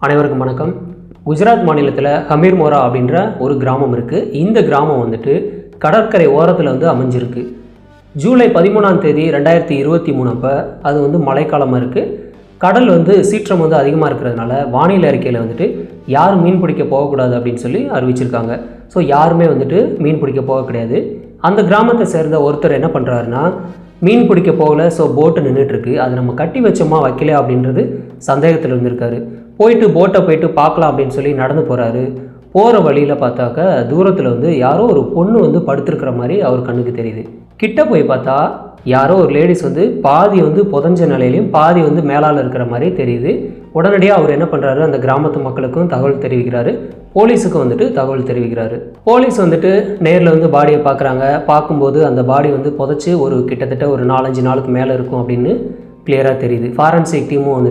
அனைவருக்கும் வணக்கம். குஜராத் மாநிலத்தில் ஹமீர்மோரா அப்படின்ற ஒரு கிராமம் இருக்குது. இந்த கிராமம் வந்துட்டு கடற்கரை ஓரத்தில் அமைஞ்சிருக்கு. ஜூலை 13ஆம் தேதி 2023 அப்போ அது மழைக்காலமாக இருக்குது. கடல் சீற்றம் அதிகமாக இருக்கிறதுனால வானிலை அறிக்கையில் யாரும் மீன் பிடிக்க போகக்கூடாது அப்படின்னு சொல்லி அறிவிச்சிருக்காங்க. ஸோ யாருமே மீன் பிடிக்க போக கிடையாது. அந்த கிராமத்தை சேர்ந்த ஒருத்தர் என்ன பண்ணுறாருன்னா, மீன் பிடிக்க போகல, ஸோ போட்டு நின்றுட்டுருக்கு, அதை நம்ம கட்டி வச்சோமா வைக்கல அப்படின்றது சந்தேகத்தில் இருந்திருக்காரு. போட்டை போயிட்டு பார்க்கலாம் அப்படின்னு சொல்லி நடந்து போகிறாரு. போகிற வழியில் பார்த்தாக்க தூரத்தில் யாரோ ஒரு பொண்ணு படுத்துருக்கிற மாதிரி அவர் கண்ணுக்கு தெரியுது. கிட்ட போய் பார்த்தா யாரோ ஒரு லேடிஸ் பாதி புதஞ்ச நிலையிலையும் பாதி மேலால் இருக்கிற மாதிரி தெரியுது. உடனடியாக அவர் என்ன பண்ணுறாரு, அந்த கிராமத்து மக்களுக்கும் தகவல் தெரிவிக்கிறாரு, போலீஸுக்கும் தகவல் தெரிவிக்கிறாரு. போலீஸ் நேரில் பாடியை பார்க்குறாங்க. பார்க்கும்போது அந்த பாடி புதைச்சி கிட்டத்தட்ட ஒரு 4-5 நாளுக்கு மேலே இருக்கும் அப்படின்னு கிளியராக தெரியுது. ஃபாரன்சிக் டீமும்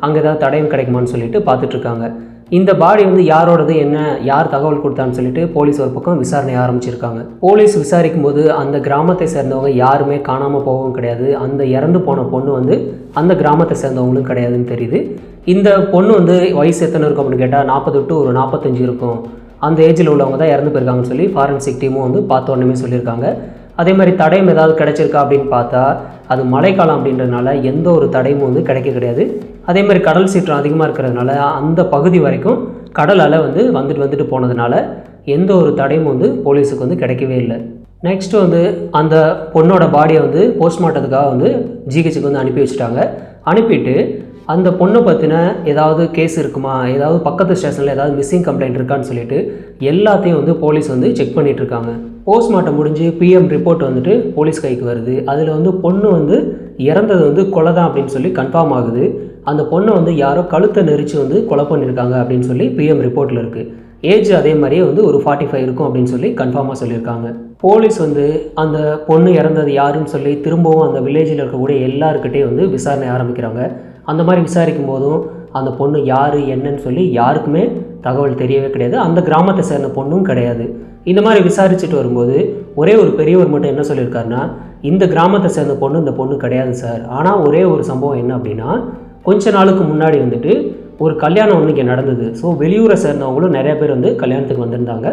அங்கே ஏதாவது தடயம் கிடைக்குமான்னு சொல்லிட்டு பார்த்துட்ருக்காங்க. இந்த பாடி யாரோடது, என்ன, யார் தகவல் கொடுத்தான்னு சொல்லிட்டு போலீஸ் ஒரு பக்கம் விசாரணை ஆரம்பிச்சிருக்காங்க. போலீஸ் விசாரிக்கும் போது அந்த கிராமத்தை சேர்ந்தவங்க யாருமே காணாமல் போகவும் கிடையாது. அந்த இறந்து போன பொண்ணு அந்த கிராமத்தை சேர்ந்தவங்களும் கிடையாதுன்னு தெரியுது. இந்த பொண்ணு வயசு எத்தனை இருக்கும் அப்படின்னு கேட்டால் 40 to 45 இருக்கும். அந்த ஏஜில் உள்ளவங்க தான் இறந்து போயிருக்காங்கன்னு சொல்லி ஃபாரன்சிக் டீமும் பார்த்த உடனே சொல்லியிருக்காங்க. அதே மாதிரி தடயம் ஏதாவது கிடைச்சிருக்கா அப்படின்னு பார்த்தா அது மழைக்காலம் அப்படின்றதுனால எந்த ஒரு தடயமும் கிடைக்க கிடையாது. அதே மாதிரி கடல் சீற்றம் அதிகமாக இருக்கிறதுனால அந்த பகுதி வரைக்கும் கடல் அலை வந்துட்டு போனதுனால எந்த ஒரு தடயமும் போலீஸுக்கு கிடைக்கவே இல்லை. நெக்ஸ்ட்டு அந்த பொண்ணோட பாடியை போஸ்ட்மார்ட்டத்துக்காக ஜிஹெச்சுக்கு அனுப்பி வச்சுட்டாங்க. அனுப்பிட்டு அந்த பொண்ணை பற்றின ஏதாவது கேஸ் இருக்குமா, ஏதாவது பக்கத்து ஸ்டேஷனில் ஏதாவது மிஸ்ஸிங் கம்ப்ளைண்ட் இருக்கான்னு சொல்லிட்டு எல்லாத்தையும் போலீஸ் செக் பண்ணிகிட்ருக்காங்க. போஸ்ட்மார்ட்டம் முடிஞ்சு பிஎம் ரிப்போர்ட் போலீஸ் கைக்கு வருது. அதில் பொண்ணு இறந்தது கொலை தான் அப்படின்னு சொல்லி கன்ஃபார்ம் ஆகுது. அந்த பொண்ணை யாரோ கழுத்தை நெரிச்சு கொலை பண்ணியிருக்காங்க அப்படின்னு சொல்லி பிஎம் ரிப்போர்ட்டில் இருக்குது. ஏஜ் அதே மாதிரியே ஒரு 45 இருக்கும் அப்படின்னு சொல்லி கன்ஃபார்மாக சொல்லியிருக்காங்க. போலீஸ் அந்த பொண்ணு இறந்தது யாருன்னு சொல்லி திரும்பவும் அந்த வில்லேஜில் இருக்கக்கூடிய எல்லாருக்கிட்டே விசாரணை ஆரம்பிக்கிறாங்க. அந்த மாதிரி விசாரிக்கும் போதும் அந்த பொண்ணு யார் என்னன்னு சொல்லி யாருக்குமே தகவல் தெரியவே கிடையாது. அந்த கிராமத்தை சேர்ந்த பொண்ணும் கிடையாது. இந்த மாதிரி விசாரிச்சுட்டு வரும்போது ஒரே ஒரு பெரியவர் மட்டும் என்ன சொல்லியிருக்காருன்னா, இந்த கிராமத்தை சேர்ந்த பொண்ணு இந்த பொண்ணு கிடையாது சார். ஆனால் ஒரே ஒரு சம்பவம் என்ன அப்படின்னா, கொஞ்ச நாளுக்கு முன்னாடி ஒரு கல்யாணம் இங்கே நடந்தது. ஸோ வெளியூரை சேர்ந்தவங்களும் நிறைய பேர் கல்யாணத்துக்கு வந்திருந்தாங்க.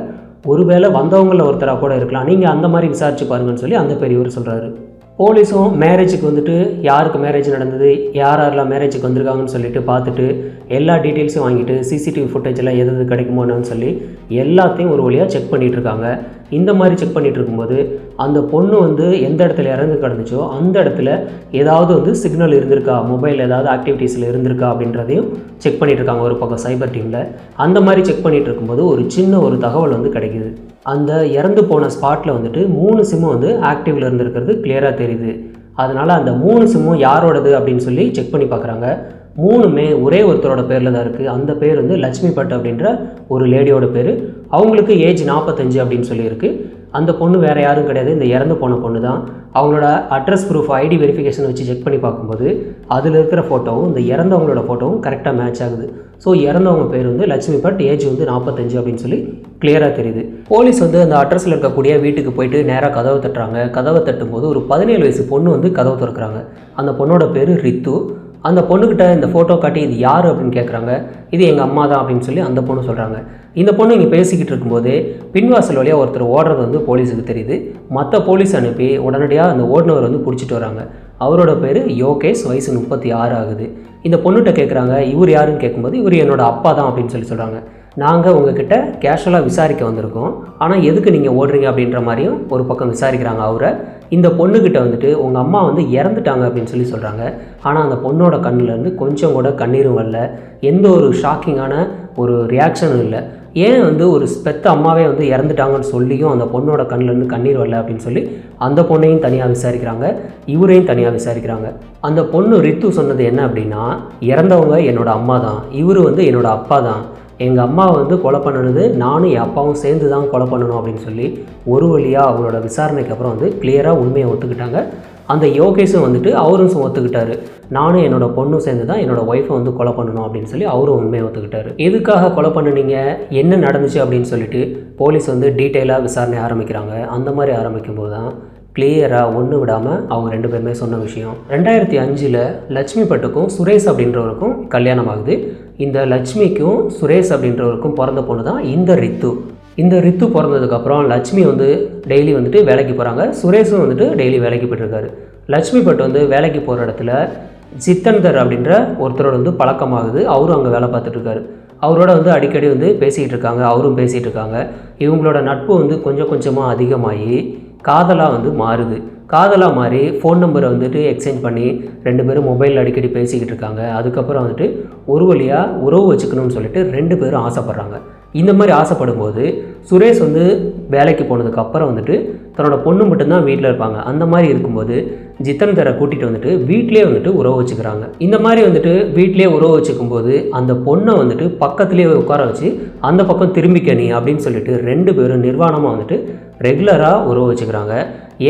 ஒருவேளை வந்தவங்களில் ஒருத்தராக கூட இருக்கலாம், நீங்கள் அந்த மாதிரி விசாரிச்சு பாருங்கன்னு சொல்லி அந்த பெரியவர் சொல்கிறாரு. போலீஸும் மேரேஜுக்கு யாருக்கு மேரேஜ் நடந்தது, யாரெல்லாம் மேரேஜுக்கு வந்திருக்காங்கன்னு சொல்லிட்டு பார்த்துட்டு எல்லா டீட்டெயில்ஸும் வாங்கிட்டு சிசிடிவி ஃபுட்டேஜெல்லாம் எது கிடைக்குமோன்னு சொல்லி எல்லாத்தையும் ஒரு வழியாக செக் பண்ணிகிட்ருக்காங்க. இந்த மாதிரி செக் பண்ணிகிட்டு இருக்கும்போது அந்த பொண்ணு எந்த இடத்துல இறந்து கிடந்துச்சோ அந்த இடத்துல ஏதாவது சிக்னல் இருந்திருக்கா, மொபைல் ஏதாவது ஆக்டிவிட்டீஸில் இருந்திருக்கா அப்படின்றதையும் செக் பண்ணிகிட்ருக்காங்க ஒரு பக்கம் சைபர் டீமில். அந்த மாதிரி செக் பண்ணிகிட்டு இருக்கும்போது ஒரு சின்ன ஒரு தகவல் கிடைக்குது. அந்த இறந்து போன ஸ்பாட்டில் 3 சிம்மு ஆக்டிவில் இருந்திருக்கிறது கிளியராக தெரியுது. அதனால் அந்த 3 சிம்மும் யாரோடது அப்படின்னு சொல்லி செக் பண்ணி பார்க்குறாங்க. 3மே ஒரே ஒருத்தரோட பேரில் தான் இருக்குது. அந்த பேர் லட்சுமி பட் அப்படின்ற ஒரு லேடியோட பேர். அவங்களுக்கு ஏஜ் 45 அப்படின்னு சொல்லியிருக்கு. அந்த பொண்ணு வேறு யாரும் கிடையாது, இந்த இறந்து போன பொண்ணு தான். அவங்களோட அட்ரஸ் ப்ரூஃப் ஐடி வெரிஃபிகேஷன் வச்சு செக் பண்ணி பார்க்கும்போது அதில் இருக்கிற ஃபோட்டோவும் இந்த இறந்தவங்களோட ஃபோட்டோவும் கரெக்டாக மேட்ச் ஆகுது. ஸோ இறந்தவங்க பேர் லட்சுமி பட், ஏஜ் 45 அப்படின்னு சொல்லி கிளியராக தெரியுது. போலீஸ் அந்த அட்ரஸில் இருக்கக்கூடிய வீட்டுக்கு போயிட்டு நேராக கதவை தட்டுறாங்க. கதவை தட்டும்போது ஒரு 17 வயசு பொண்ணு கதவை திறக்கிறாங்க. அந்த பொண்ணோட பேர் ரித்து. அந்த பொண்ணுக்கிட்ட இந்த ஃபோட்டோ காட்டி இது யார் அப்படின்னு கேட்குறாங்க. இது எங்கள் அம்மா தான் அப்படின்னு சொல்லி அந்த பொண்ணு சொல்கிறாங்க. இந்த பொண்ணு இங்கே பேசிக்கிட்டு இருக்கும்போதே பின்வாசல் வழியாக ஒருத்தர் ஓடுறது போலீஸுக்கு தெரியுது. மற்ற போலீஸ் அனுப்பி உடனடியாக அந்த ஓடினவர் பிடிச்சிட்டு வராங்க. அவரோட பேர் யோகேஷ், வயசு 36 ஆகுது. இந்த பொண்ணுகிட்ட கேட்குறாங்க, இவர் யாருன்னு கேட்கும்போது இவர் என்னோட அப்பா தான் அப்படின்னு சொல்லி சொல்கிறாங்க. நாங்கள் உங்ககிட்ட கேஷுவலாக விசாரிக்க வந்திருக்கோம், ஆனால் எதுக்கு நீங்கள் ஓடுறீங்க அப்படின்ற மாதிரியும் ஒரு பக்கம் விசாரிக்கிறாங்க அவரை. இந்த பொண்ணுக்கிட்ட உங்கள் அம்மா இறந்துட்டாங்க அப்படின்னு சொல்லி சொல்கிறாங்க. ஆனால் அந்த பொண்ணோட கண்ணிலேருந்து கொஞ்சம் கூட கண்ணீரும் வரல, எந்த ஒரு ஷாக்கிங்கான ஒரு ரியாக்ஷனும் இல்லை. ஏன் ஒரு பெத்த அம்மாவே இறந்துட்டாங்கன்னு சொல்லியும் அந்த பொண்ணோட கண்ணிலேருந்து கண்ணீர் வரல அப்படின்னு சொல்லி அந்த பொண்ணையும் தனியாக விசாரிக்கிறாங்க, இவரையும் தனியாக விசாரிக்கிறாங்க. அந்த பொண்ணு ரித்து சொன்னது என்ன அப்படின்னா, இறந்தவங்க என்னோட அம்மா தான், இவர் என்னோட அப்பா தான், எங்கள் அம்மாவை கொலை பண்ணது நானும் என் அப்பாவும் சேர்ந்து தான் கொலை பண்ணணும் அப்படின்னு சொல்லி ஒரு வழியாக அவங்களோட விசாரணைக்கு அப்புறம் கிளியராக உண்மையை ஒத்துக்கிட்டாங்க. அந்த யோகேஷும் அவரும் ஒத்துக்கிட்டாரு, நானும் என்னோட பொண்ணும் சேர்ந்து தான் என்னோடய ஒய்ஃபை கொலை பண்ணணும் அப்படின்னு சொல்லி அவரும் உண்மையை ஒத்துக்கிட்டாரு. எதுக்காக கொலை பண்ணுனீங்க, என்ன நடந்துச்சு அப்படின்னு சொல்லிட்டு போலீஸ் டீட்டெயிலாக விசாரணை ஆரம்பிக்கிறாங்க. அந்த மாதிரி ஆரம்பிக்கும்போது தான் கிளியராக ஒன்று விடாமல் அவங்க 2 பேருமே சொன்ன விஷயம். 2005 லட்சுமி பட்டுக்கும் சுரேஷ் அப்படின்றவருக்கும் கல்யாணம் ஆகுது. இந்த லட்சுமிக்கும் சுரேஷ் அப்படின்றவருக்கும் பிறந்த பொண்ணு தான் இந்த ரித்து. இந்த ரித்து பிறந்ததுக்கப்புறம் லட்சுமி வந்து டெய்லி வந்துட்டு வேலைக்கு போகிறாங்க, சுரேஷும் வந்துட்டு டெய்லி வேலைக்கு போய்ட்டுருக்காரு. லட்சுமி பட் வந்து வேலைக்கு போகிற இடத்துல ஜித்தன்தர் அப்படின்ற ஒருத்தரோட வந்து பழக்கமாகுது. அவரும் அங்கே வேலை பார்த்துட்ருக்காரு. அவரோட வந்து அடிக்கடி வந்து பேசிகிட்டு இருக்காங்க, அவரும் பேசிகிட்டு இருக்காங்க. இவங்களோட நட்பு வந்து கொஞ்சம் கொஞ்சமாக அதிகமாகி காதலாக வந்து மாறுது. காதலாக மாறி ஃபோன் நம்பரை வந்துட்டு எக்ஸ்சேஞ்ச் பண்ணி 2 பேரும் மொபைலில் அடிக்கடி பேசிக்கிட்டு இருக்காங்க. அதுக்கப்புறம் வந்துட்டு ஒரு வழியாக உறவு வச்சுக்கணும்னு சொல்லிட்டு 2 பேரும் ஆசைப்பட்றாங்க. இந்த மாதிரி ஆசைப்படும் போது சுரேஷ் வந்து வேலைக்கு போனதுக்கப்புறம் வந்துட்டு தன்னோட பொண்ணு மட்டும்தான் வீட்டில் இருப்பாங்க. அந்த மாதிரி இருக்கும்போது ஜித்தன்தரை கூட்டிகிட்டு வந்துட்டு வீட்டிலே வந்துட்டு உறவு வச்சுக்கிறாங்க. இந்த மாதிரி வந்துட்டு வீட்டிலே உறவு வச்சுக்கும்போது அந்த பொண்ணை வந்துட்டு பக்கத்துலேயே உட்கார வச்சு அந்த பக்கம் திரும்பிக்க நீ அப்படின்னு சொல்லிட்டு 2 பேரும் நிர்வாணமாக வந்துட்டு ரெகுலராக உறவு வச்சுக்கிறாங்க.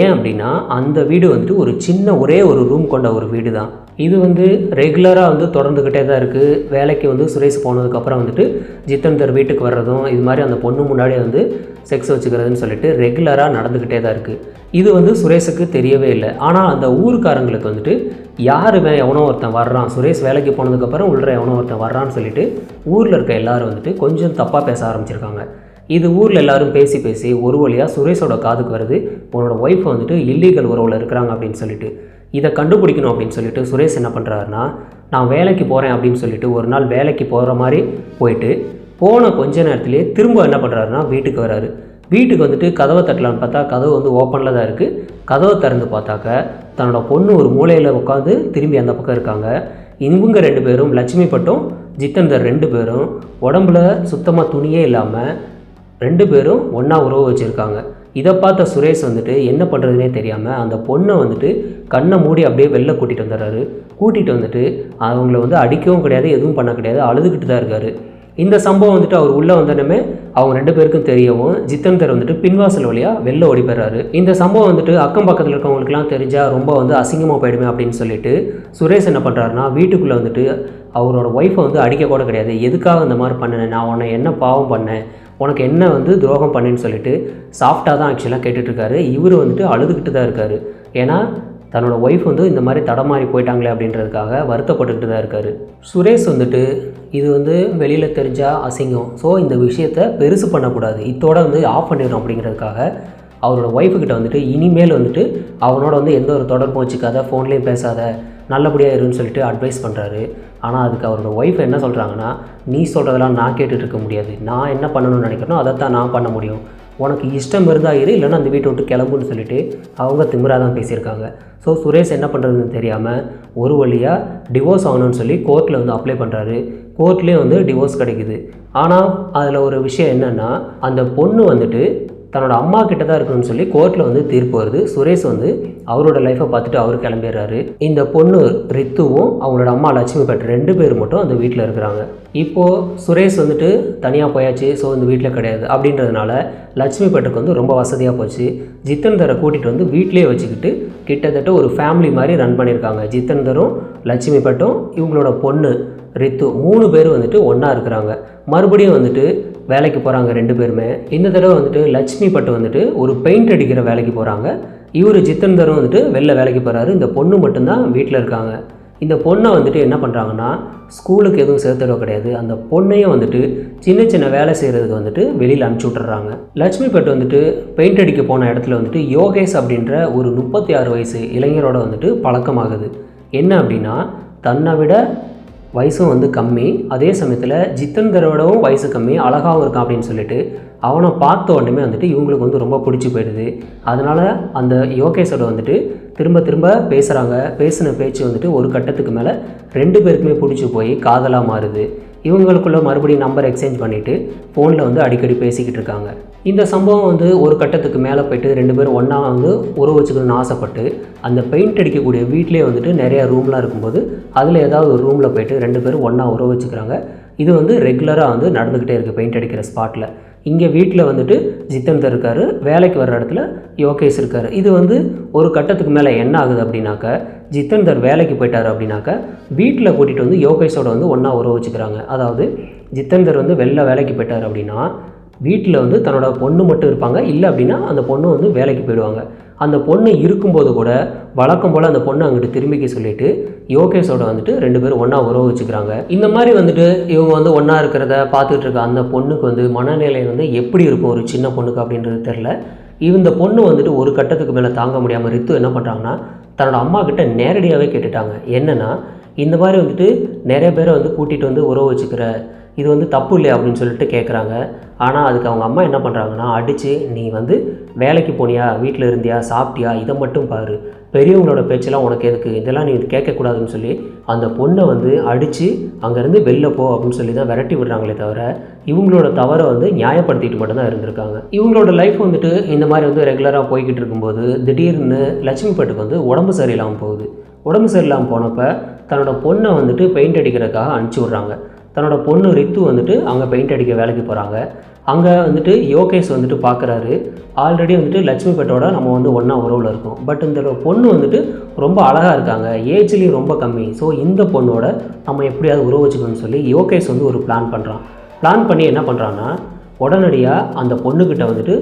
ஏன் அப்படின்னா அந்த வீடு வந்துட்டு ஒரு சின்ன ஒரே ஒரு ரூம் கொண்ட ஒரு வீடு தான். இது வந்து ரெகுலராக வந்து தொடர்ந்துக்கிட்டே தான் இருக்குது. வேலைக்கு வந்து சுரேஷ் போனதுக்கப்புறம் வந்துட்டு ஜித்தன்தர் வீட்டுக்கு வர்றதும் இது மாதிரி அந்த பொண்ணு முன்னாடியே வந்து செக்ஸ் வச்சுக்கிறதுன்னு சொல்லிட்டு ரெகுலராக நடந்துக்கிட்டே தான் இருக்குது. இது வந்து சுரேஷுக்கு தெரியவே இல்லை. ஆனால் அந்த ஊருக்காரங்களுக்கு வந்துட்டு யார் எவனோ ஒருத்தன் வர்றான், சுரேஷ் வேலைக்கு போனதுக்கப்புறம் உள்ள எவனோ ஒருத்தன் வர்றான்னு சொல்லிட்டு ஊரில் இருக்க எல்லோரும் வந்துட்டு கொஞ்சம் தப்பாக பேச ஆரம்பிச்சிருக்காங்க. இது ஊரில் எல்லோரும் பேசி பேசி ஒரு வழியாக சுரேஷோட காதுக்கு வருது, உன்னோட ஒய்ஃப் வந்துட்டு இல்லீகல் உறவில் இருக்கிறாங்க அப்படின்னு சொல்லிட்டு. இதை கண்டுபிடிக்கணும் அப்படின்னு சொல்லிட்டு சுரேஷ் என்ன பண்ணுறாருன்னா, நான் வேலைக்கு போகிறேன் அப்படின்னு சொல்லிட்டு ஒரு நாள் வேலைக்கு போகிற மாதிரி போயிட்டு போன கொஞ்ச நேரத்துலேயே திரும்ப என்ன பண்ணுறாருன்னா வீட்டுக்கு வராரு. வீட்டுக்கு வந்துட்டு கதவை தட்டலான்னு பார்த்தா கதவு வந்து ஓப்பனில் தான் இருக்குது. கதவை திறந்து பார்த்தாக்க தன்னோட பொண்ணு ஒரு மூலையில் உட்காந்து திரும்பி அந்த பக்கம் இருக்காங்க. இவங்க 2 பேரும் லட்சுமி பட்டும் ஜித்தன்தர் 2 பேரும் உடம்புல சுத்தமாக துணியே இல்லாமல் 2 பேரும் ஒன்றா உறவு வச்சுருக்காங்க. இதை பார்த்த சுரேஷ் வந்துட்டு என்ன பண்ணுறதுனே தெரியாமல் அந்த பொண்ணை வந்துட்டு கண்ணை மூடி அப்படியே வெளில கூட்டிகிட்டு வந்துடுறாரு. கூட்டிகிட்டு வந்துட்டு அவங்கள வந்து அடிக்கவும் கிடையாது, எதுவும் பண்ண கிடையாது, அழுதுகிட்டு தான் இருக்கார். இந்த சம்பவம் வந்துட்டு அவர் உள்ளே வந்தோடனே அவங்க 2 பேருக்கும் தெரியவும் ஜித்தன்தர் வந்துட்டு பின்வாசல் வழியாக வெளில ஓடி போயிடுறாரு. இந்த சம்பவம் வந்துட்டு அக்கம் பக்கத்தில் இருக்கவங்களுக்குலாம் தெரிஞ்சால் ரொம்ப வந்து அசிங்கமாக போயிடுமே அப்படின்னு சொல்லிட்டு சுரேஷ் என்ன பண்ணுறாருனா வீட்டுக்குள்ளே வந்துட்டு அவரோட ஒய்ஃபை வந்து அடிக்க கூட கிடையாது, எதுக்காக இந்த மாதிரி பண்ணேன், நான் உன்னை என்ன பாவம் பண்ணேன், உனக்கு என்ன வந்து துரோகம் பண்ணேன்னு சொல்லிட்டு சாஃப்டாக தான் ஆக்சுவலாக கேட்டுட்ருக்காரு. இவர் வந்துட்டு அழுதுகிட்டு தான் இருக்கார். ஏன்னா தன்னோட ஒய்ஃப் வந்து இந்த மாதிரி தடமாறி போயிட்டாங்களே அப்படின்றதுக்காக வருத்தப்பட்டுக்கிட்டு தான் இருக்கார். சுரேஷ் வந்துட்டு இது வந்து வெளியில் தெரிஞ்சால் அசிங்கம், ஸோ இந்த விஷயத்தை பெருசு பண்ணக்கூடாது, இதோட வந்து ஆஃப் பண்ணிடணும் அப்படிங்கிறதுக்காக அவரோட ஒய்ஃபுக்கிட்ட வந்துட்டு இனிமேல் வந்துட்டு அவனோட வந்து எந்த ஒரு தொடர்பும் வச்சுக்காத, ஃபோன்லேயும் பேசாத, நல்லபடியாக இருன்னு சொல்லிட்டு அட்வைஸ் பண்ணுறாரு. ஆனால் அதுக்கு அவரோட ஒய்ஃப் என்ன சொல்கிறாங்கன்னா, நீ சொல்கிறதெல்லாம் நான் கேட்டுட்டு இருக்க முடியாது, நான் என்ன பண்ணணும்னு நினைக்கிறனோ அதைத்தான் நான் பண்ண முடியும், உனக்கு இஷ்டம் இருந்தால் இரு, இல்லைன்னா அந்த வீட்டை விட்டு கிளம்புன்னு சொல்லிட்டு அவங்க திமிராக தான் பேசியிருக்காங்க. ஸோ சுரேஷ் என்ன பண்ணுறதுன்னு தெரியாமல் ஒரு வழியாக டிவோர்ஸ் ஆகணும்னு சொல்லி கோர்ட்டில் வந்து அப்ளை பண்ணுறாரு. கோர்ட்லேயே வந்து டிவோர்ஸ் கிடைக்குது. ஆனால் அதில் ஒரு விஷயம் என்னென்னா, அந்த பொண்ணு வந்துட்டு தன்னோட அம்மா கிட்ட தான் இருக்கணும்னு சொல்லி கோர்ட்டில் வந்து தீர்ப்பு வருது. சுரேஷ் வந்து அவரோட லைஃப்பை பார்த்துட்டு அவர் கிளம்பிடுறாரு. இந்த பொண்ணு ரித்துவும் அவங்களோட அம்மா லட்சுமி பட் 2 பேர் மட்டும் அந்த வீட்டில் இருக்கிறாங்க. இப்போது சுரேஷ் வந்துட்டு தனியாக போயாச்சு, ஸோ இந்த வீட்டில் கிடையாது அப்படின்றதுனால லட்சுமி பட்டுக்கு வந்து ரொம்ப வசதியாக போச்சு. ஜித்தன்தரை கூட்டிகிட்டு வந்து வீட்டிலே வச்சுக்கிட்டு கிட்டத்தட்ட ஒரு ஃபேமிலி மாதிரி ரன் பண்ணியிருக்காங்க. ஜித்தன்தரும் லட்சுமி பட்டும் இவங்களோட பொண்ணு ரித்து 3 பேர் வந்துட்டு ஒன்றா இருக்கிறாங்க. மறுபடியும் வந்துட்டு வேலைக்கு போகிறாங்க 2 பேருமே. இந்த தடவை வந்துட்டு லட்சுமி பட்டு வந்துட்டு ஒரு பெயிண்ட் அடிக்கிற வேலைக்கு போகிறாங்க. இவர் ஜித்தன்தரும் வந்துட்டு வெளில வேலைக்கு போகிறாரு. இந்த பொண்ணு மட்டும்தான் வீட்டில் இருக்காங்க. இந்த பொண்ணை வந்துட்டு என்ன பண்ணுறாங்கன்னா, ஸ்கூலுக்கு எதுவும் சேர்த்துட கிடையாது, அந்த பொண்ணையும் வந்துட்டு சின்ன சின்ன வேலை செய்கிறதுக்கு வந்துட்டு வெளியில் அனுப்பிச்சி விட்டுறாங்க. லட்சுமி பட்டு வந்துட்டு பெயிண்ட் அடிக்க போன இடத்துல வந்துட்டு யோகேஷ் அப்படின்ற ஒரு 36 வயசு இளைஞரோட வந்துட்டு பழக்கமாகுது. என்ன அப்படின்னா, தன்னை விட வயசும் வந்து கம்மி, அதே சமயத்தில் ஜித்தன்தரோடவும் வயசு கம்மி, அழகாகவும் இருக்கான் அப்படின்னு சொல்லிட்டு அவனை பார்த்த உடனே வந்துட்டு இவங்களுக்கு வந்து ரொம்ப பிடிச்சி போயிடுது. அதனால் அந்த யோகேஷோட வந்துட்டு திரும்ப திரும்ப பேசுகிறாங்க. பேசின பேச்சு வந்துட்டு ஒரு கட்டத்துக்கு மேலே 2 பேருக்குமே பிடிச்சி போய் காதலாக மாறுது. இவங்களுக்குள்ளே மறுபடியும் நம்பர் எக்ஸ்சேஞ்ச் பண்ணிவிட்டு ஃபோனில் வந்து அடிக்கடி பேசிக்கிட்டு இருக்காங்க. இந்த சம்பவம் வந்து ஒரு கட்டத்துக்கு மேலே போய்ட்டு 2 பேரும் ஒன்றா வந்து உறவு வச்சுக்கணும்னு ஆசைப்பட்டு அந்த பெயிண்ட் அடிக்கக்கூடிய வீட்டிலே வந்துட்டு நிறையா ரூம்லாம் இருக்கும்போது அதில் ஏதாவது ஒரு ரூமில் போய்ட்டு 2 பேரும் ஒன்றா உறவு வச்சுக்கிறாங்க. இது வந்து ரெகுலராக வந்து நடந்துக்கிட்டே இருக்குது பெயிண்ட் அடிக்கிற ஸ்பாட்டில். இங்கே வீட்டில் வந்துட்டு ஜித்தன்தர் இருக்கார், வேலைக்கு வர்ற இடத்துல யோகேஷ் இருக்கார். இது வந்து ஒரு கட்டத்துக்கு மேலே என்ன ஆகுது அப்படின்னாக்க, ஜித்தன்தர் வேலைக்கு போயிட்டார் அப்படின்னாக்க வீட்டில் கூட்டிகிட்டு வந்து யோகேஷோட வந்து ஒன்றா உறவு வச்சுக்கிறாங்க. அதாவது ஜித்தன்தர் வந்து வெளில வேலைக்கு போயிட்டார் அப்படின்னா வீட்டில் வந்து தன்னோட பொண்ணு மட்டும் இருப்பாங்க, இல்லை அப்படின்னா அந்த பொண்ணு வந்து வேலைக்கு போயிடுவாங்க. அந்த பொண்ணு இருக்கும்போது கூட வழக்கம் போல் அந்த பொண்ணு அங்கிட்டு திரும்பிக்க சொல்லிட்டு யோகேஷோட வந்துட்டு 2 பேரும் ஒன்றா உறவு வச்சுக்கிறாங்க. இந்த மாதிரி வந்துட்டு இவங்க வந்து ஒன்றா இருக்கிறத பார்த்துட்டு இருக்க அந்த பொண்ணுக்கு வந்து மனநிலை வந்து எப்படி இருக்கும் ஒரு சின்ன பொண்ணுக்கு அப்படின்றது தெரில. இந்த பொண்ணு வந்துட்டு ஒரு கட்டத்துக்கு மேலே தாங்க முடியாமல் ரித்து என்ன பண்ணுறாங்கன்னா தன்னோட அம்மா கிட்ட நேரடியாகவே கேட்டுட்டாங்க. என்னென்னா இந்த மாதிரி வந்துட்டு நிறைய பேரை வந்து கூட்டிகிட்டு வந்து உறவு வச்சுக்கிற, இது வந்து தப்பு இல்லையா அப்படின்னு சொல்லிட்டு கேட்குறாங்க. ஆனால் அதுக்கு அவங்க அம்மா என்ன பண்ணுறாங்கன்னா அடித்து, நீ வந்து வேலைக்கு போனியா, வீட்டில் இருந்தியா, சாப்பிட்டியா, இதை மட்டும் பாரு, பெரியவங்களோட பேச்செல்லாம் உனக்கு எதுக்கு, இதெல்லாம் நீ கேட்கக்கூடாதுன்னு சொல்லி அந்த பொண்ணை வந்து அடித்து அங்கேருந்து வெளில போ அப்படின்னு சொல்லி தான் விரட்டி விடுறாங்களே தவிர இவங்களோட தவறை வந்து நியாயப்படுத்திட்டு மட்டும்தான் இருந்திருக்காங்க. இவங்களோட லைஃப் வந்துட்டு இந்த மாதிரி வந்து ரெகுலராக போய்கிட்டு இருக்கும்போது திடீர்னு லட்சுமிபட்டுக்கு வந்து உடம்பு சரியில்லாமல் போகுது. உடம்பு சரியில்லாமல் போனப்போ தன்னோட பொண்ணை வந்துட்டு பெயிண்ட் அடிக்கிறதுக்காக அனுப்பிச்சி விட்றாங்க. தன்னோட பொண்ணு ரித்து வந்துட்டு அங்கே பெயிண்ட் அடிக்க வேலைக்கு போகிறாங்க. அங்கே வந்துட்டு யோகேஷ் வந்துட்டு பார்க்குறாரு, ஆல்ரெடி வந்துட்டு லட்சுமிபட்டோட நம்ம வந்து ஒன்றா உறவில் இருக்கோம், பட் இந்த பொண்ணு வந்துட்டு ரொம்ப அழகாக இருக்காங்க, ஏஜ்லேயும் ரொம்ப கம்மி, ஸோ இந்த பொண்ணோட நம்ம எப்படியாவது உறவு வச்சுக்கணும்னு சொல்லி யோகேஷ் வந்து ஒரு பிளான் பண்ணுறான். பிளான் பண்ணி என்ன பண்ணுறான்னா உடனடியாக அந்த பொண்ணுக்கிட்ட வந்துட்டு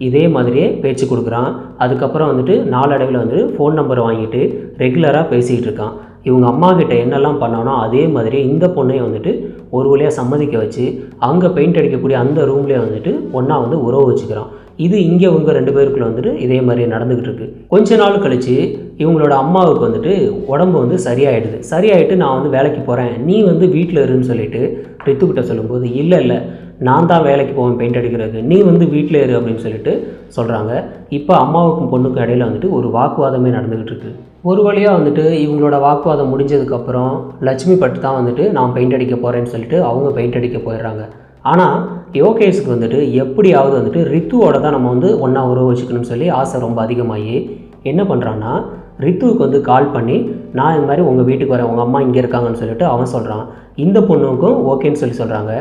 இதே மாதிரியே பேச்சு கொடுக்குறான். அதுக்கப்புறம் வந்துட்டு நாளடைவில் வந்துட்டு ஃபோன் நம்பர் வாங்கிட்டு ரெகுலராக பேசிகிட்டு இருக்கான். இவங்க அம்மா கிட்ட என்னெல்லாம் பண்ணானோ அதே மாதிரி இந்த பொண்ணையும் வந்துட்டு ஒரு வழியாக சம்மதிக்க வச்சு அங்கே பெயிண்ட் அடிக்கக்கூடிய அந்த ரூம்லேயே வந்துட்டு ஒன்றா வந்து உறவு வச்சுக்கிறான். இது இங்கே இவங்க 2 பேருக்குள்ள வந்துட்டு இதே மாதிரி நடந்துக்கிட்டு இருக்கு. கொஞ்ச நாள் கழித்து இவங்களோட அம்மாவுக்கு வந்துட்டு உடம்பு வந்து சரியாயிடுது. சரியாயிட்டு நான் வந்து வேலைக்கு போகிறேன், நீ வந்து வீட்டில் இருன்னு சொல்லிட்டு ரித்துக்கிட்ட சொல்லும்போது இல்லை நான் தான் வேலைக்கு போவேன் பெயிண்ட் அடிக்கிறதுக்கு, நீ வந்து வீட்டில் இரு அப்படின்னு சொல்லிட்டு சொல்கிறாங்க. இப்போ அம்மாவுக்கும் பொண்ணுக்கும் இடையில வந்துட்டு ஒரு வாக்குவாதமே நடந்துக்கிட்டு இருக்கு. ஒரு வழியாக வந்துட்டு இவங்களோட வாக்குவாதம் முடிஞ்சதுக்கப்புறம் லட்சுமிபட்டு தான் வந்துட்டு நான் பெயிண்ட் அடிக்க போகிறேன்னு சொல்லிட்டு அவங்க பெயிண்ட் அடிக்க போயிடுறாங்க. ஆனால் யோகேஷுக்கு வந்துட்டு எப்படியாவது வந்துட்டு ரித்துவோட தான் நம்ம வந்து ஒன்றா உறவு வச்சுக்கணும்னு சொல்லி ஆசை ரொம்ப அதிகமாகி என்ன பண்ணுறான்னா ரித்துவுக்கு வந்து கால் பண்ணி நான் இந்த மாதிரி உங்கள் வீட்டுக்கு வரேன், உங்கள் அம்மா இங்கே இருக்காங்கன்னு சொல்லிட்டு அவன் சொல்கிறான். இந்த பொண்ணுக்கும் ஓகேன்னு சொல்லி சொல்கிறாங்க.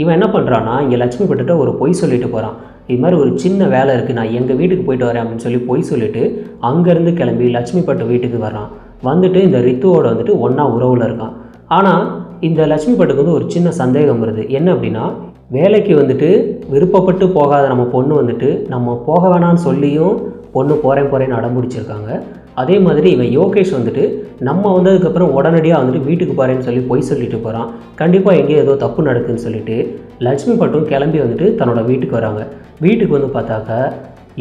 இவன் என்ன பண்ணுறான்னா இங்கே லட்சுமிபட்டுட்ட ஒரு பொய் சொல்லிட்டு போகிறான். இது மாதிரி ஒரு சின்ன வேலை இருக்குது, நான் எங்கள் வீட்டுக்கு போயிட்டு வரேன் அப்படின்னு சொல்லி பொய் சொல்லிவிட்டு அங்கேருந்து கிளம்பி லட்சுமிபட்டு வீட்டுக்கு வரான். வந்துட்டு இந்த ரித்துவோட வந்துட்டு ஒன்றா உறவில் இருக்கான். ஆனால் இந்த லட்சுமிபட்டுக்கு வந்து ஒரு சின்ன சந்தேகம் வருது. என்ன அப்படின்னா வேலைக்கு வந்துட்டு விருப்பப்பட்டு போகாத நம்ம பொண்ணு வந்துட்டு நம்ம போக வேணான்னு சொல்லியும் பொண்ணு போகிறேன்னு அடம்பிடிச்சிருக்காங்க. அதே மாதிரி இவன் யோகேஷ் வந்துட்டு நம்ம வந்ததுக்கப்புறம் உடனடியாக வந்துட்டு வீட்டுக்கு போகிறேன்னு சொல்லி பொய் சொல்லிட்டு போகிறான். கண்டிப்பாக எங்கேயோ ஏதோ தப்பு நடக்குதுன்னு சொல்லிட்டு லட்சுமிபட்டும் கிளம்பி வந்துட்டு தன்னோட வீட்டுக்கு வராங்க. வீட்டுக்கு வந்து பார்த்தாக்க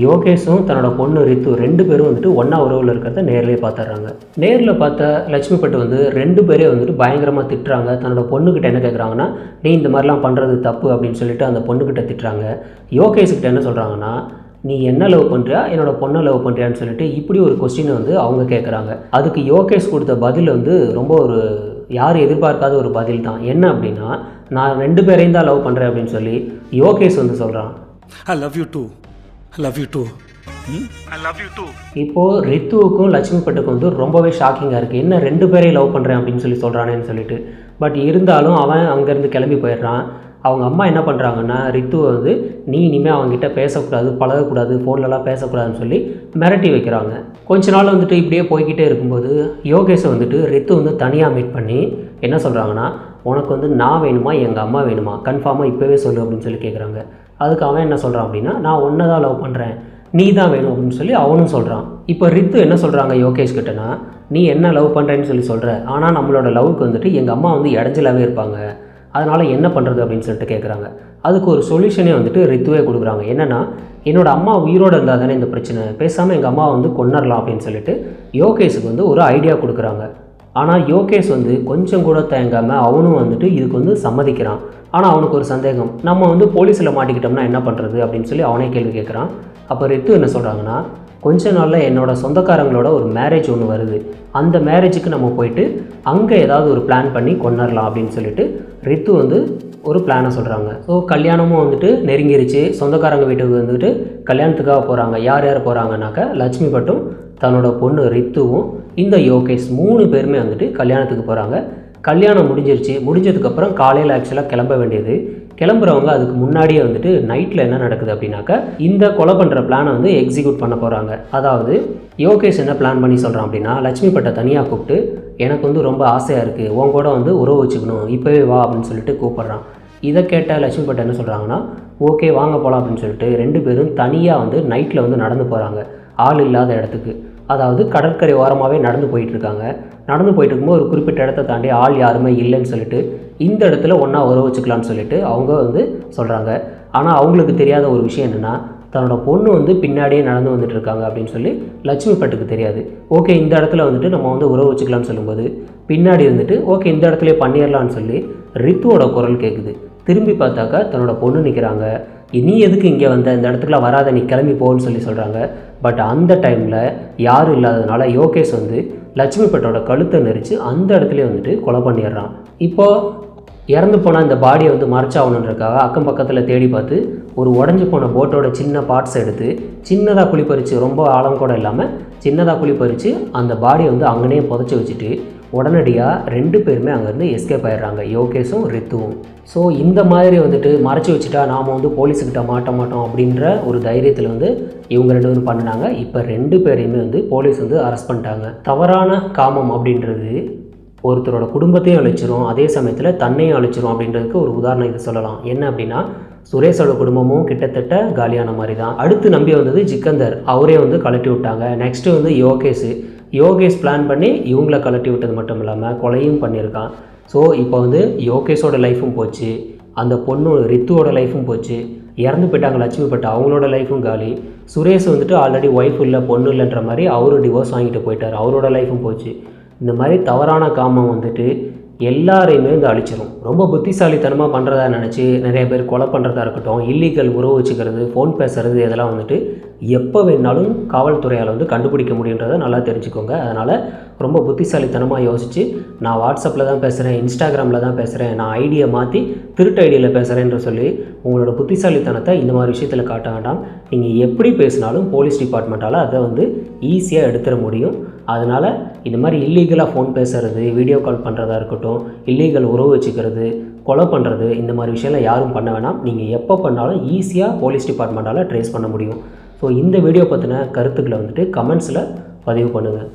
யோகேஷும் தன்னோட பொண்ணு ரித்து 2 பேரும் வந்துட்டு ஒன்றா உறவில் இருக்கிறத நேரிலே பார்த்துட்றாங்க. நேரில் பார்த்த லட்சுமிபட்டு வந்து 2 பேரே வந்துட்டு பயங்கரமாக திட்டுறாங்க. தன்னோட பொண்ணுக்கிட்ட என்ன கேட்குறாங்கன்னா நீ இந்த மாதிரிலாம் பண்ணுறது தப்பு அப்படின்னு சொல்லிட்டு அந்த பொண்ணுக்கிட்ட திட்டுறாங்க. யோகேஷ்கிட்ட என்ன சொல்கிறாங்கன்னா நீ என்ன லவ் பண்ணுறியா, என்னோட பொண்ணை லவ் பண்ணுறியான்னு சொல்லிட்டு இப்படி ஒரு கொஸ்டினை வந்து அவங்க கேட்குறாங்க. அதுக்கு யோகேஷ் கொடுத்த பதில் வந்து ரொம்ப ஒரு யாரும் எதிர்பார்க்காத ஒரு பதில் தான். என்ன அப்படின்னா நான் 2 பேரையும் தான் லவ் பண்ணுறேன் அப்படின்னு சொல்லி யோகேஷ் வந்து சொல்கிறான். I love you too. I love you too. I love you too. இப்போது ரித்துவுக்கும் லட்சுமிபட்டுக்கும் வந்து ரொம்பவே ஷாக்கிங்காக இருக்குது. என்ன 2 பேரையும் லவ் பண்ணுறேன் அப்படின்னு சொல்லி சொல்கிறானேன்னு சொல்லிட்டு. பட் இருந்தாலும் அவன் அங்கேருந்து கிளம்பி போயிடுறான். அவங்க அம்மா என்ன பண்ணுறாங்கன்னா ரித்துவை வந்து நீ இனிமேல் அவங்ககிட்ட பேசக்கூடாது, பழகக்கூடாது, ஃபோன்லலாம் பேசக்கூடாதுன்னு சொல்லி மிரட்டி வைக்கிறாங்க. கொஞ்ச நாள் வந்துட்டு இப்படியே போய்கிட்டே இருக்கும்போது யோகேஷை வந்துட்டு ரித்து வந்து தனியாக மீட் பண்ணி என்ன சொல்கிறாங்கன்னா உனக்கு வந்து நான் வேணுமா எங்கள் அம்மா வேணுமா, கன்ஃபார்மாக இப்போவே சொல்லு அப்படின்னு சொல்லி கேட்குறாங்க. அதுக்கு அவன் என்ன சொல்கிறான் அப்படின்னா நான் ஒன்றை தான் லவ் பண்ணுறேன், நீ தான் வேணும் அப்படின்னு சொல்லி அவனும் சொல்கிறான். இப்போ ரித்து என்ன சொல்கிறாங்க யோகேஷ் கிட்டனா நீ என்ன லவ் பண்ணுறேன்னு சொல்லி சொல்கிற, ஆனால் நம்மளோட லவ்வுக்கு வந்துட்டு எங்கள் அம்மா வந்து இடைஞ்சலாகவே இருப்பாங்க, அதனால் என்ன பண்ணுறது அப்படின்னு சொல்லிட்டு கேட்குறாங்க. அதுக்கு ஒரு சொல்யூஷனே வந்துட்டு ரித்துவே கொடுக்குறாங்க. என்னென்னா என்னோடய அம்மா உயிரோடு இருந்தால் தானே இந்த பிரச்சனை, பேசாமல் எங்கள் அம்மா வந்து கொன்னரலாம் அப்படின்னு சொல்லிட்டு யோகேஷுக்கு வந்து ஒரு ஐடியா கொடுக்குறாங்க. ஆனால் யோகேஷ் வந்து கொஞ்சம் கூட தயங்காமல் அவனும் வந்துட்டு இதுக்கு வந்து சம்மதிக்கிறான். ஆனால் அவனுக்கு ஒரு சந்தேகம், நம்ம வந்து போலீஸில் மாட்டிக்கிட்டோம்னா என்ன பண்ணுறது அப்படின்னு சொல்லி அவனே கேள்வி கேட்குறான். அப்போ ரித்து என்ன சொல்கிறாங்கன்னா கொஞ்ச நாளில் என்னோடய சொந்தக்காரங்களோட ஒரு மேரேஜ் ஒன்று வருது, அந்த மேரேஜுக்கு நம்ம போயிட்டு அங்கே ஏதாவது ஒரு பிளான் பண்ணி கொண்டுடலாம் அப்படின்னு சொல்லிட்டு ரித்து வந்து ஒரு பிளானை சொல்கிறாங்க. ஸோ கல்யாணமும் வந்துட்டு நெருங்கிருச்சு. சொந்தக்காரங்க வீட்டுக்கு வந்துட்டு கல்யாணத்துக்காக போகிறாங்க. யார் யார் போகிறாங்கனாக்கா லட்சுமிபட்டும் தன்னோட பொண்ணு ரித்துவும் இந்த யோகேஷ் 3 பேருமே வந்துட்டு கல்யாணத்துக்கு போகிறாங்க. கல்யாணம் முடிஞ்சிருச்சு. முடிஞ்சதுக்கப்புறம் காலையில் ஆக்சுவலாக கிளம்ப வேண்டியது. கிளம்புறவங்க அதுக்கு முன்னாடியே வந்துட்டு நைட்டில் என்ன நடக்குது அப்படின்னாக்கா இந்த கொலை பண்ணுற பிளானை வந்து எக்ஸிக்யூட் பண்ண போகிறாங்க. அதாவது யோகேஷ் என்ன பிளான் பண்ணி சொல்கிறான் அப்படின்னா லட்சுமிபட்டை தனியாக கூப்பிட்டு எனக்கு வந்து ரொம்ப ஆசையாக இருக்குது, உன் கூட வந்து உறவு வச்சுக்கணும், இப்போவே வா அப்படின்னு சொல்லிட்டு கூப்பிட்றான். இதை கேட்ட லட்சுமிபட்டை என்ன சொல்கிறாங்கன்னா ஓகே வாங்க போகலாம் அப்படின்னு சொல்லிட்டு 2 பேரும் தனியாக வந்து நைட்டில் வந்து நடந்து போகிறாங்க. ஆள் இல்லாத இடத்துக்கு. அதாவது கடற்கரை ஓரமாகவே நடந்து போயிட்டுருக்காங்க. நடந்து போயிட்டு இருக்கும்போது ஒரு குறிப்பிட்ட இடத்த தாண்டி ஆள் யாருமே இல்லைன்னு சொல்லிட்டு இந்த இடத்துல ஒன்றா உறவு வச்சுக்கலான்னு சொல்லிட்டு அவங்க வந்து சொல்கிறாங்க. ஆனால் அவங்களுக்கு தெரியாத ஒரு விஷயம் என்னென்னா, தன்னோட பொண்ணு வந்து பின்னாடியே நடந்து வந்துட்டு இருக்காங்க அப்படின்னு சொல்லி லட்சுமி பட்டுக்கு தெரியாது. ஓகே, இந்த இடத்துல வந்துட்டு நம்ம வந்து உறவு வச்சுக்கலான்னு சொல்லும்போது பின்னாடி வந்துட்டு ஓகே இந்த இடத்துல பண்ணிடலான்னு சொல்லி ரித்துவோட குரல் கேட்குது. திரும்பி பார்த்தாக்கா தன்னோட பொண்ணு நிற்கிறாங்க. நீ எதுக்கு இங்கே வந்த, இந்த இடத்துக்குலாம் வராத, நீ கிளம்பி போன்னு சொல்லி சொல்கிறாங்க. பட் அந்த டைமில் யாரும் இல்லாததுனால யோகேஷ் வந்து லட்சுமி பட்டோட கழுத்தை நெரிச்சு அந்த இடத்துல வந்துட்டு கொலை பண்ணிடுறான். இப்போது இறந்து போனால் இந்த பாடியை வந்து மறைச்சாகணுன்றக்காக அக்கம் பக்கத்தில் தேடி பார்த்து ஒரு உடஞ்சி போன போட்டோட சின்ன பார்ட்ஸ் எடுத்து சின்னதாக குழி பறித்து, ரொம்ப ஆழம் கூட இல்லாமல் சின்னதாக குழி பறித்து அந்த பாடியை வந்து அங்கேயே புதைச்சி வச்சுட்டு உடனடியாக 2 பேருமே அங்கேருந்து எஸ்கேப் ஆகிடுறாங்க, யோகேஷும் ரித்துவும். ஸோ இந்த மாதிரி வந்துட்டு மறைச்சி வச்சுட்டா நாம் வந்து போலீஸுக்கிட்ட மாட்ட மாட்டோம் அப்படின்ற ஒரு தைரியத்தில் வந்து இவங்க 2 பேரும் பண்ணினாங்க. இப்போ 2 பேரையுமே வந்து போலீஸ் வந்து அரெஸ்ட் பண்ணிட்டாங்க. தவறான காமம் அப்படின்றது ஒருத்தரோட குடும்பத்தையும் அழிச்சிரும், அதே சமயத்தில் தன்னையும் அழிச்சிரும் அப்படின்றதுக்கு ஒரு உதாரணம் இது சொல்லலாம். என்ன அப்படின்னா, சுரேஷோட குடும்பமும் கிட்டத்தட்ட காலியான மாதிரி தான். அடுத்து நம்பி வந்தது ஜிக்கந்தர், அவரே வந்து கலட்டி விட்டாங்க. நெக்ஸ்ட்டு வந்து யோகேஷ் பிளான் பண்ணி இவங்கள கலட்டி விட்டது மட்டும் இல்லாமல் கொலையும் பண்ணியிருக்கான். ஸோ இப்போ வந்து யோகேஷோட லைஃப்பும் போச்சு, அந்த பொண்ணு ரித்துவோட லைஃப்பும் போச்சு, இறந்து போயிட்டாங்க லட்சுமி பட்டு, அவங்களோட லைஃப்பும் காலி. சுரேஷ் வந்துட்டு ஆல்ரெடி ஒய்ஃப் இல்லை பொண்ணு இல்லைன்ற மாதிரி அவரும் டிவோர்ஸ் வாங்கிட்டு போயிட்டார், அவரோட லைஃப்பும் போச்சு. இந்த மாதிரி தவறான காமம் வந்துட்டு எல்லாரையுமே வந்து அழிச்சிடும். ரொம்ப புத்திசாலித்தனமாக பண்ணுறதா நினச்சி நிறைய பேர் கொலை பண்ணுறதா இருக்கட்டும், இல்லீகல் உறவு வச்சுக்கிறது, ஃபோன் பேசுகிறது, இதெல்லாம் வந்துட்டு எப்போ வேணாலும் காவல்துறையால் வந்து கண்டுபிடிக்க முடியுன்றதை நல்லா தெரிஞ்சுக்கோங்க. அதனால் ரொம்ப புத்திசாலித்தனமாக யோசித்து, நான் வாட்ஸ்அப்பில் தான் பேசுகிறேன், இன்ஸ்டாகிராமில் தான் பேசுகிறேன், நான் ஐடியை மாற்றி திருட்டு ஐடியில் பேசுகிறேன்னு சொல்லி உங்களோட புத்திசாலித்தனத்தை இந்த மாதிரி விஷயத்தில் காட்ட வேண்டாம். நீங்கள் எப்படி பேசினாலும் போலீஸ் டிபார்ட்மெண்ட்டால் அதை வந்து ஈஸியாக எடுத்துட முடியும். அதனால் இந்த மாதிரி இல்லீகலாக ஃபோன் பேசுகிறது, வீடியோ கால் பண்ணுறதா இருக்கட்டும், இல்லீகல் உறவு வச்சுக்கிறது, கொலை பண்ணுறது, இந்த மாதிரி விஷயம்லாம் யாரும் பண்ண வேணாம். நீங்கள் எப்போ பண்ணாலும் ஈஸியாக போலீஸ் டிபார்ட்மெண்ட்டால் ட்ரேஸ் பண்ண முடியும். ஸோ இந்த வீடியோ பற்றின கருத்துக்களை வந்துட்டு கமெண்ட்ஸில் பதிவு பண்ணுங்கள்.